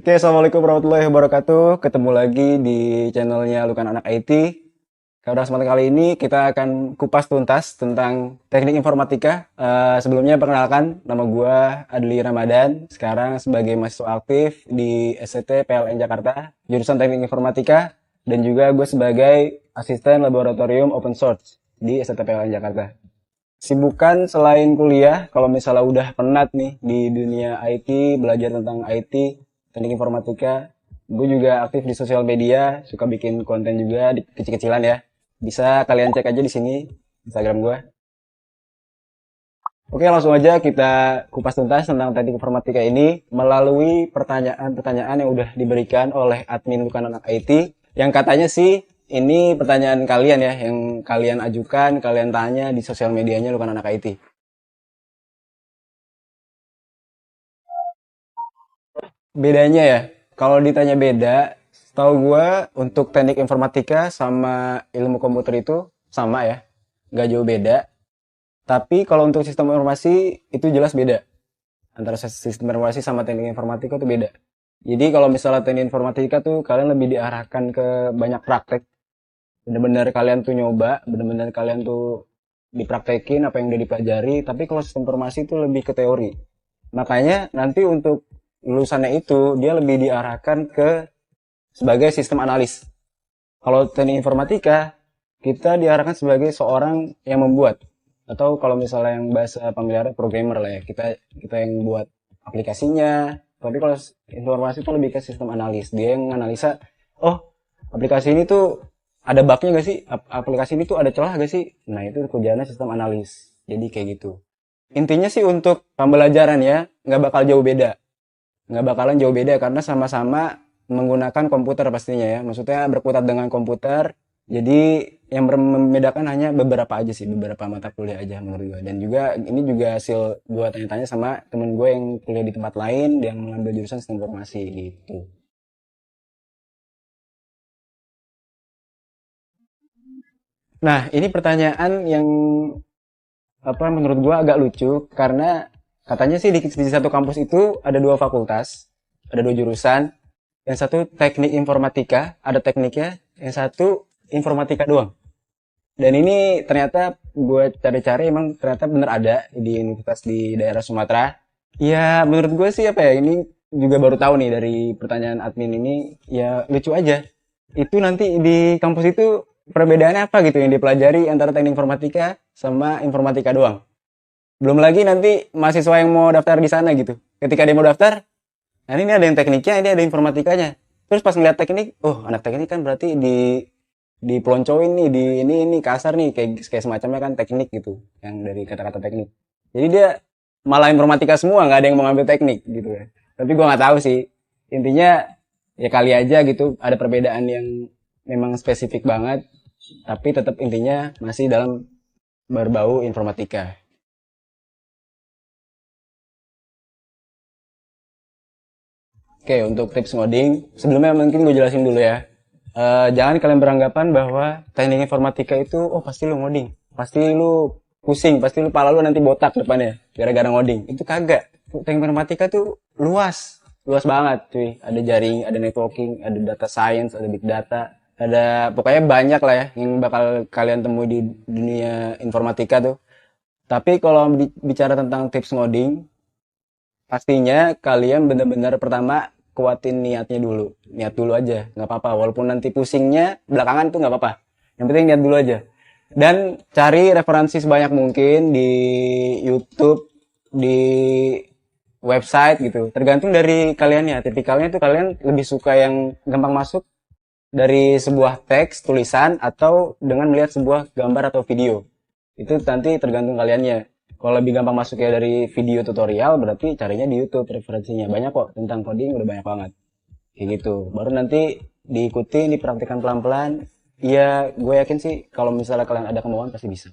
Oke, assalamualaikum warahmatullahi wabarakatuh. Ketemu lagi di channelnya Lukan Anak IT. Pada kesempatan kali ini kita akan kupas tuntas tentang teknik informatika. Sebelumnya perkenalkan, nama gue Adli Ramadan. Sekarang sebagai mahasiswa aktif di SCT PLN Jakarta, jurusan teknik informatika. Dan juga gue sebagai asisten laboratorium open source di SCT PLN Jakarta. Sibukan selain kuliah, kalau misalnya udah penat nih di dunia IT, belajar tentang IT, teknik informatika, gue juga aktif di sosial media, suka bikin konten juga di kecil-kecilan ya. Bisa kalian cek aja di sini Instagram gue. Oke, langsung aja kita kupas tuntas tentang teknik informatika ini melalui pertanyaan-pertanyaan yang udah diberikan oleh admin Lukan Anak IT. Yang katanya sih ini pertanyaan kalian ya, yang kalian ajukan, kalian tanya di sosial medianya Lukan Anak IT. Bedanya ya, kalau ditanya beda, setahu gue untuk teknik informatika sama ilmu komputer itu sama ya, nggak jauh beda. Tapi kalau untuk sistem informasi itu jelas beda. Antara sistem informasi sama teknik informatika itu beda. Jadi kalau misalnya teknik informatika tuh kalian lebih diarahkan ke banyak praktek. Bener-bener kalian tuh nyoba, bener-bener kalian tuh dipraktekin apa yang udah dipelajari. Tapi kalau sistem informasi itu lebih ke teori. Makanya nanti untuk lulusannya itu dia lebih diarahkan ke sebagai sistem analis. Kalau teknik informatika kita diarahkan sebagai seorang yang membuat, atau kalau misalnya yang bahasa familiarnya programmer lah ya, kita yang buat aplikasinya. Tapi kalau informasi itu lebih ke sistem analis, dia yang analisa, oh aplikasi ini tuh ada bugnya gak sih, aplikasi ini tuh ada celah gak sih. Nah itu kerjaannya sistem analis, jadi kayak gitu. Intinya sih untuk pembelajaran ya nggak bakal jauh beda, nggak bakalan jauh beda karena sama-sama menggunakan komputer pastinya ya. Maksudnya berkutat dengan komputer. Jadi yang membedakan hanya beberapa aja sih, beberapa mata kuliah aja menurut gue. Dan juga ini juga hasil gue tanya-tanya sama temen gue yang kuliah di tempat lain, yang mengambil jurusan sistem informasi gitu. Nah, ini pertanyaan yang apa menurut gue agak lucu karena katanya sih di satu kampus itu ada dua fakultas, ada dua jurusan. Yang satu teknik informatika, ada tekniknya. Yang satu informatika doang. Dan ini ternyata gue cari-cari emang ternyata bener ada di universitas di daerah Sumatera. Ya menurut gue sih apa ya, ini juga baru tahu nih dari pertanyaan admin ini, ya lucu aja. Itu nanti di kampus itu perbedaannya apa gitu yang dipelajari antara teknik informatika sama informatika doang. Belum lagi nanti mahasiswa yang mau daftar di sana gitu. Ketika dia mau daftar, nah ini ada yang tekniknya, ini ada informatikanya. Terus pas ngeliat teknik, oh anak teknik kan berarti di peloncoin nih, di ini kasar nih, kayak semacamnya kan teknik gitu, yang dari kata-kata teknik. Jadi dia malah informatika semua, nggak ada yang mau ngambil teknik gitu ya. Tapi gua nggak tahu sih. Intinya ya kali aja gitu ada perbedaan yang memang spesifik banget, tapi tetap intinya masih dalam berbau informatika. Oke, untuk tips ngoding, sebelumnya mungkin gue jelasin dulu ya. Jangan kalian beranggapan bahwa teknik informatika itu, oh pasti lu ngoding. Pasti lu pusing, pasti lu pala lu nanti botak depannya, gara-gara ngoding. Itu kagak. Teknik informatika tuh luas. Luas banget cuy. Ada jaring, ada networking, ada data science, ada big data. Ada, pokoknya banyak lah ya yang bakal kalian temui di dunia informatika tuh. Tapi kalau bicara tentang tips ngoding, pastinya kalian benar-benar pertama kuatin niatnya dulu. Niat dulu aja, nggak apa-apa. Walaupun nanti pusingnya belakangan tuh nggak apa-apa. Yang penting niat dulu aja. Dan cari referensi sebanyak mungkin di YouTube, di website gitu. Tergantung dari kaliannya. Tipikalnya tuh kalian lebih suka yang gampang masuk dari sebuah teks, tulisan, atau dengan melihat sebuah gambar atau video. Itu nanti tergantung kaliannya. Kalau lebih gampang masuknya dari video tutorial, berarti carinya di YouTube referensinya. Banyak kok tentang coding, udah banyak banget. Kayak gitu. Baru nanti diikuti, dipraktikkan pelan-pelan. Iya, gue yakin sih kalau misalnya kalian ada kemauan pasti bisa.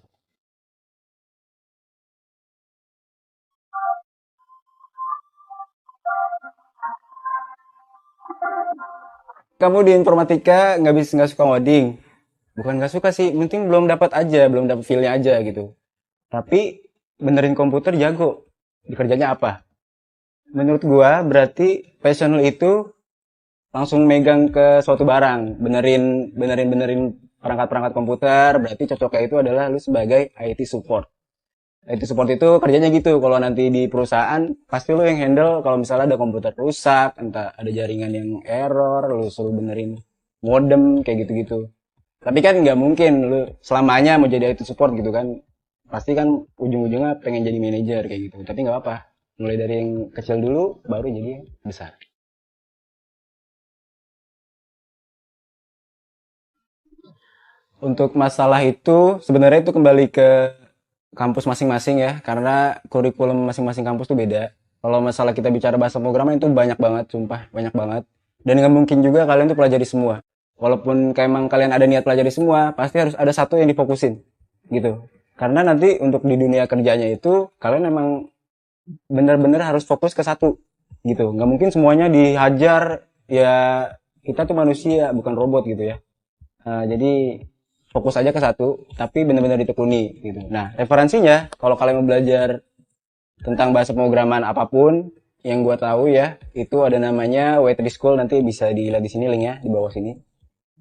Kamu di informatika nggak suka ngoding. Bukan nggak suka sih, mungkin belum dapat aja, belum dapat feel-nya aja gitu. Tapi benerin komputer jago. Dikerjanya apa? Menurut gua berarti passion lu itu langsung megang ke suatu barang, benerin perangkat-perangkat komputer, berarti cocoknya itu adalah lu sebagai IT support. IT support itu kerjanya gitu, kalau nanti di perusahaan pasti lu yang handle kalau misalnya ada komputer rusak, entah ada jaringan yang error, lu suruh benerin modem kayak gitu-gitu. Tapi kan nggak mungkin lu selamanya mau jadi IT support gitu kan. Pasti kan ujung-ujungnya pengen jadi manajer kayak gitu. Tapi nggak apa. Mulai dari yang kecil dulu baru jadi yang besar. Untuk masalah itu sebenarnya itu kembali ke kampus masing-masing ya, karena kurikulum masing-masing kampus tuh beda. Kalau masalah kita bicara bahasa pemrograman itu banyak banget, sumpah banyak banget. Dan nggak mungkin juga kalian tuh pelajari semua. Walaupun kayak emang kalian ada niat pelajari semua, pasti harus ada satu yang difokusin gitu. Karena nanti untuk di dunia kerjanya itu kalian emang bener-bener harus fokus ke satu gitu. Nggak mungkin semuanya dihajar, ya kita tuh manusia bukan robot gitu ya. Jadi fokus aja ke satu, tapi benar-benar ditekuni gitu. Nah, referensinya kalau kalian mau belajar tentang bahasa pemrograman apapun yang gua tahu ya, itu ada namanya Waitress School, nanti bisa dilihat di sini linknya di bawah sini.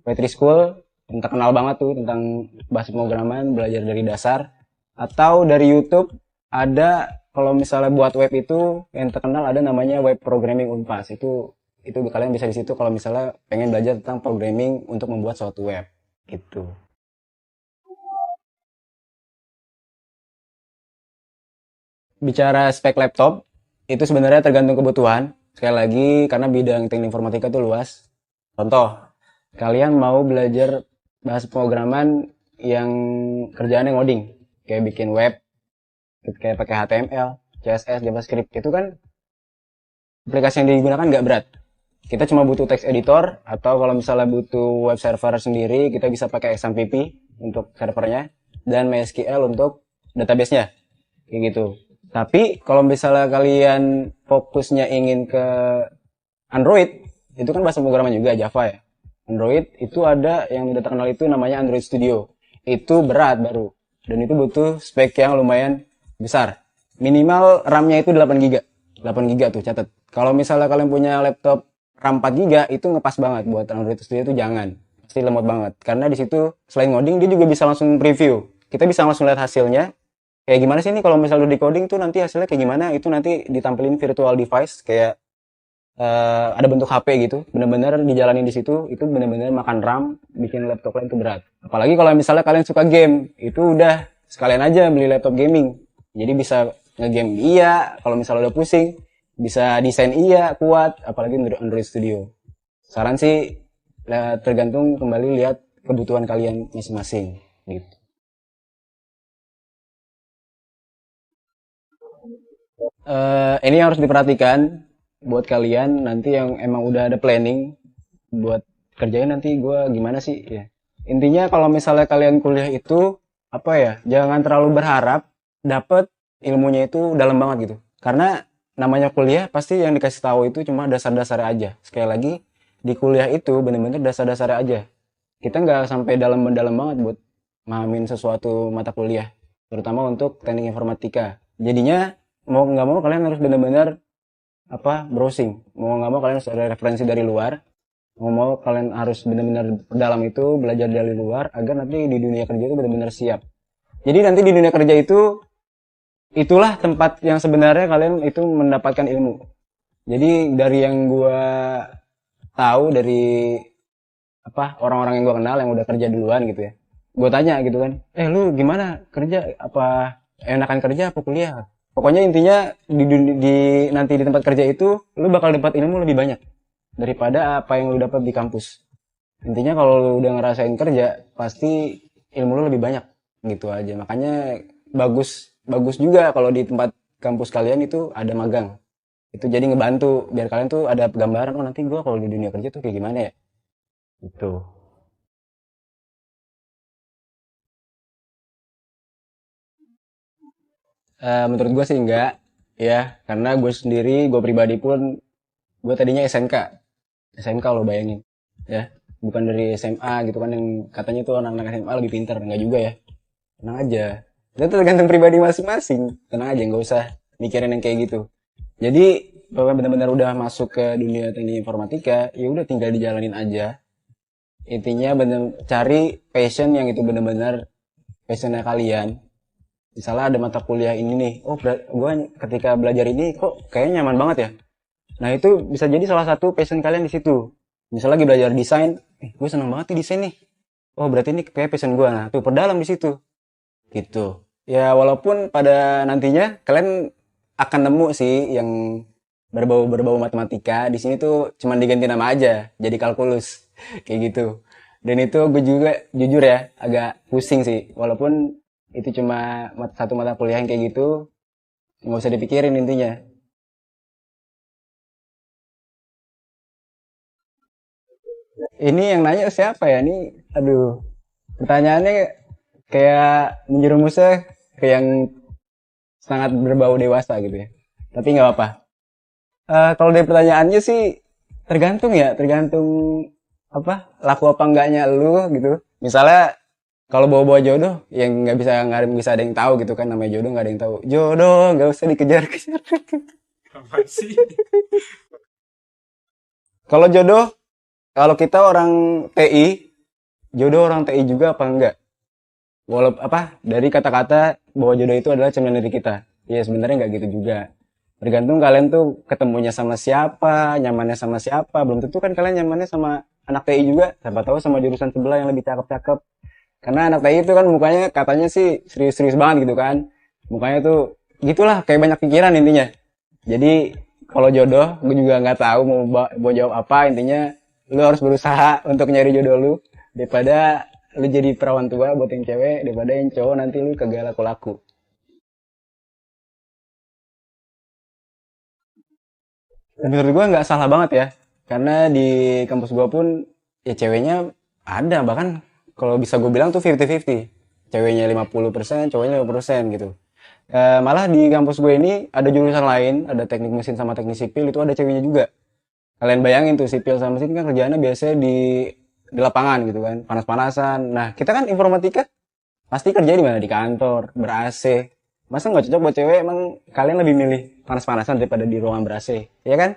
Waitress School terkenal banget tuh tentang bahasa pemrograman, belajar dari dasar. Atau dari YouTube ada, kalau misalnya buat web itu yang terkenal ada namanya Web Programming Unpas. Itu kalian bisa di situ kalau misalnya pengen belajar tentang programming untuk membuat suatu web gitu. Bicara spek laptop, itu sebenarnya tergantung kebutuhan. Sekali lagi, karena bidang teknik informatika itu luas. Contoh, kalian mau belajar bahasa pemrograman yang kerjaannya ngoding, kayak bikin web, kayak pakai HTML, CSS, JavaScript, itu kan aplikasi yang digunakan nggak berat. Kita cuma butuh text editor, atau kalau misalnya butuh web server sendiri, kita bisa pakai XAMPP untuk servernya, dan MySQL untuk database-nya, kayak gitu. Tapi kalau misalnya kalian fokusnya ingin ke Android, itu kan bahasa pemrograman juga Java ya. Android itu ada yang udah terkenal itu namanya Android Studio. Itu berat baru. Dan itu butuh spek yang lumayan besar. Minimal RAM-nya itu 8 GB. 8 GB tuh catat. Kalau misalnya kalian punya laptop RAM 4 GB itu ngepas banget buat Android Studio itu jangan. Pasti lemot banget. Karena di situ selain ngoding dia juga bisa langsung preview. Kita bisa langsung lihat hasilnya kayak gimana sih ini kalau misalnya udah di coding tuh nanti hasilnya kayak gimana, itu nanti ditampilin virtual device kayak ada bentuk HP gitu, bener-bener dijalanin di situ, itu bener-bener makan RAM, bikin laptop kalian itu berat. Apalagi kalau misalnya kalian suka game, itu udah sekalian aja beli laptop gaming, jadi bisa ngegame iya, kalau misalnya udah pusing bisa desain iya kuat, apalagi untuk Android Studio. Saran sih tergantung kembali lihat kebutuhan kalian masing-masing gitu. Ini harus diperhatikan buat kalian nanti yang emang udah ada planning buat kerjain nanti gue gimana sih ya. Intinya kalau misalnya kalian kuliah itu apa ya, jangan terlalu berharap dapet ilmunya itu dalam banget gitu. Karena namanya kuliah pasti yang dikasih tahu itu cuma dasar-dasar aja. Sekali lagi di kuliah itu bener-bener dasar-dasar aja. Kita nggak sampai dalam-dalam banget buat mahamin sesuatu mata kuliah, terutama untuk teknik informatika. Jadinya mau nggak mau kalian harus benar-benar browsing, mau nggak mau kalian harus ada referensi dari luar, mau kalian harus benar-benar dalam itu belajar dari luar agar nanti di dunia kerja itu benar-benar siap. Jadi nanti di dunia kerja itu itulah tempat yang sebenarnya kalian itu mendapatkan ilmu. Jadi dari yang gua tahu dari orang-orang yang gua kenal yang udah kerja duluan gitu ya, gua tanya gitu kan, lu gimana kerja, apa enakan kerja apa kuliah? Pokoknya intinya di nanti di tempat kerja itu lu bakal dapat ilmu lebih banyak daripada apa yang lu dapat di kampus. Intinya kalau lu udah ngerasain kerja, pasti ilmu lu lebih banyak gitu aja. Makanya bagus bagus juga kalau di tempat kampus kalian itu ada magang. Itu jadi ngebantu biar kalian tuh ada gambaran, oh nanti gua kalau di dunia kerja tuh kayak gimana ya. Gitu. Menurut gue sih enggak ya, karena gue sendiri, gue pribadi pun gue tadinya SMK. SMK lo bayangin ya, bukan dari SMA gitu kan, yang katanya tuh anak-anak SMA lebih pintar, enggak juga ya. Tenang aja, itu tergantung pribadi masing-masing. Tenang aja, nggak usah mikirin yang kayak gitu. Jadi bahwa benar-benar udah masuk ke dunia teknik informatika, ya udah tinggal dijalanin aja. Intinya bener cari passion yang itu benar-benar passionnya kalian. Misalnya ada mata kuliah ini nih, oh gue ketika belajar ini kok kayaknya nyaman banget ya. Nah itu bisa jadi salah satu passion kalian di situ. Misalnya lagi belajar desain, gue seneng banget nih desain nih. Oh berarti ini kayak passion gue. Nah tuh perdalam di situ, gitu. Ya walaupun pada nantinya kalian akan nemu sih yang berbau matematika. Di sini tuh cuman diganti nama aja, jadi kalkulus, kayak gitu. Dan itu gue juga jujur ya agak pusing sih, walaupun itu cuma satu mata kuliah yang kayak gitu, nggak usah dipikirin intinya. Ini yang nanya siapa ya? Ini, aduh, pertanyaannya kayak menjerumusnya ke yang sangat berbau dewasa gitu ya. Tapi nggak apa-apa. Kalau dari pertanyaannya sih tergantung ya, tergantung apa laku apa enggaknya lu gitu. Misalnya kalau bawa-bawa jodoh yang nggak bisa ada yang tahu gitu kan, namanya jodoh nggak ada yang tahu. Jodoh nggak usah dikejar-kejar. Apa sih? Kalau jodoh, kalau kita orang TI, jodoh orang TI juga apa enggak? Walaupun apa dari kata-kata bahwa jodoh itu adalah cerminan diri kita. Ya sebenarnya nggak gitu juga. Tergantung kalian tuh ketemunya sama siapa, nyamannya sama siapa. Belum tentu kan kalian nyamannya sama anak TI juga. Siapa tahu sama jurusan sebelah yang lebih cakep-cakep. Karena anak TI itu kan mukanya katanya sih serius-serius banget gitu kan. Mukanya tuh gitulah kayak banyak pikiran intinya. Jadi kalau jodoh gue juga nggak tahu mau jawab apa. Intinya lu harus berusaha untuk nyari jodoh lu daripada lu jadi perawan tua buat yang cewek, daripada yang cowok nanti lu kagak laku-laku. Dan menurut gue nggak salah banget ya, karena di kampus gue pun ya ceweknya ada, bahkan kalau bisa gue bilang tuh 50-50, ceweknya 50%, cowoknya 50% gitu. Malah di kampus gue ini ada jurusan lain, ada teknik mesin sama teknik sipil, itu ada ceweknya juga. Kalian bayangin tuh, sipil sama mesin kan kerjaannya biasanya di lapangan gitu kan, panas-panasan. Nah kita kan informatika pasti kerja di mana, di kantor ber AC. Masa nggak cocok buat cewek? Emang kalian lebih milih panas-panasan daripada di ruangan ber AC, ya kan?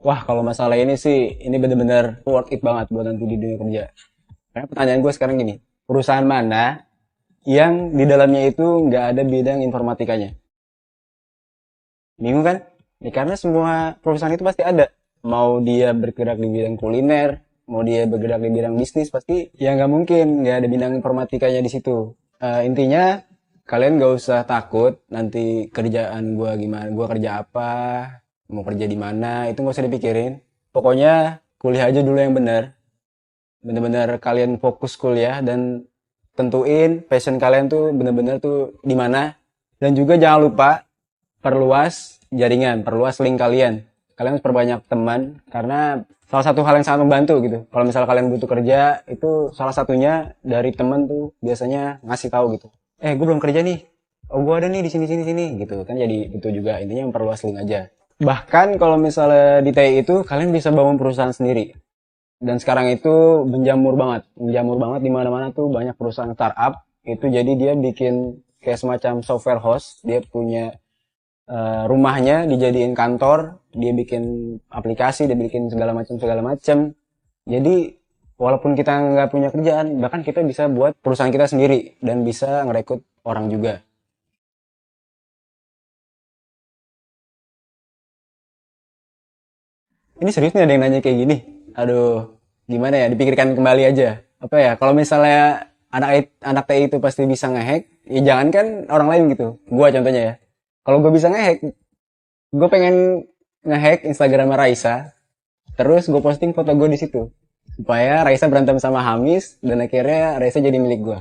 Wah, kalau masalah ini sih, ini bener-bener worth it banget buat nanti di dunia kerja. Karena pertanyaan gue sekarang gini, perusahaan mana yang di dalamnya itu nggak ada bidang informatikanya? Bingung kan? Ya, karena semua perusahaan itu pasti ada. Mau dia bergerak di bidang kuliner, mau dia bergerak di bidang bisnis, pasti ya nggak mungkin nggak ada bidang informatikanya di situ. Intinya kalian nggak usah takut nanti kerjaan gua gimana, gua kerja apa, mau kerja di mana, itu nggak usah dipikirin. Pokoknya kuliah aja dulu yang benar. Bener-bener kalian fokus kuliah dan tentuin passion kalian tuh bener-bener tuh di mana. Dan juga jangan lupa perluas jaringan, perluas link kalian. Kalian harus perbanyak teman karena salah satu hal yang sangat membantu gitu. Kalau misalnya kalian butuh kerja, itu salah satunya dari teman tuh biasanya ngasih tahu gitu. Gue belum kerja nih. Oh, gue ada nih di sini sini sini gitu kan, jadi itu juga intinya memperluas link aja. Bahkan kalau misalnya di TI itu kalian bisa bangun perusahaan sendiri. Dan sekarang itu menjamur banget di mana-mana tuh banyak perusahaan startup itu, jadi dia bikin kayak semacam software host, dia punya rumahnya dijadiin kantor, dia bikin aplikasi, dia bikin segala macam. Jadi walaupun kita nggak punya kerjaan, bahkan kita bisa buat perusahaan kita sendiri dan bisa ngerekrut orang juga. Ini serius nih ada yang nanya kayak gini. Aduh, gimana ya? Dipikirkan kembali aja. Apa ya? Kalau misalnya anak TI itu pasti bisa ngehack, ya jangan kan orang lain gitu. Gua contohnya ya. Kalau gue bisa ngehack, gue pengen ngehack Instagram Raisa, terus gue posting foto gue di situ, supaya Raisa berantem sama Hamis dan akhirnya Raisa jadi milik gue.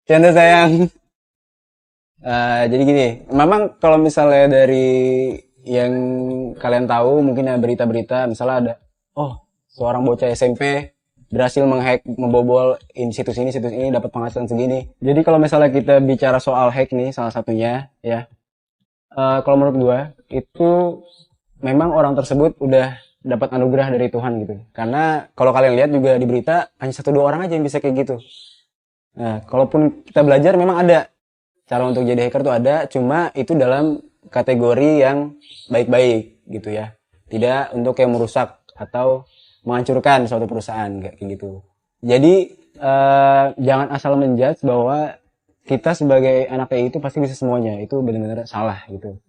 Canda sayang. Jadi gini, memang kalau misalnya dari yang kalian tahu mungkin ya berita-berita, misalnya ada, oh seorang bocah SMP berhasil menghack, membobol situs ini dapat penghasilan segini. Jadi kalau misalnya kita bicara soal hack nih, salah satunya ya, kalau menurut gua itu memang orang tersebut udah dapat anugerah dari Tuhan gitu. Karena kalau kalian lihat juga di berita hanya satu dua orang aja yang bisa kayak gitu. Nah, kalaupun kita belajar memang ada cara untuk jadi hacker tuh ada, cuma itu dalam kategori yang baik-baik gitu ya. Tidak untuk yang merusak atau menghancurkan suatu perusahaan kayak gitu. Jadi jangan asal menjudge bahwa kita sebagai anak TI itu pasti bisa semuanya. Itu benar-benar salah gitu.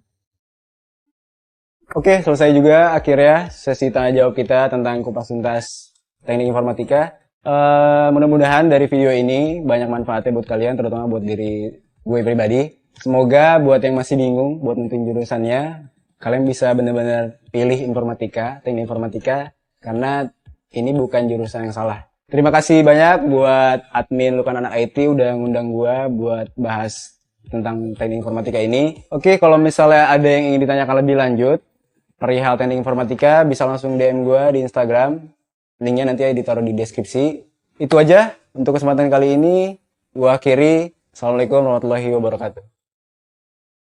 Oke, selesai juga akhirnya sesi tanya jawab kita tentang kupas tuntas teknik informatika. Mudah-mudahan dari video ini banyak manfaatnya buat kalian, terutama buat diri gue pribadi. Semoga buat yang masih bingung buat nentuin jurusannya, kalian bisa benar-benar pilih informatika, teknik informatika, karena ini bukan jurusan yang salah. Terima kasih banyak buat admin Lukan Anak IT udah ngundang gue buat bahas tentang teknik informatika ini. Oke, kalau misalnya ada yang ingin ditanyakan lebih lanjut perihal teknik informatika, bisa langsung DM gue di Instagram. Linknya nanti ditaruh di deskripsi. Itu aja untuk kesempatan kali ini. Gue akhiri. Assalamualaikum warahmatullahi wabarakatuh.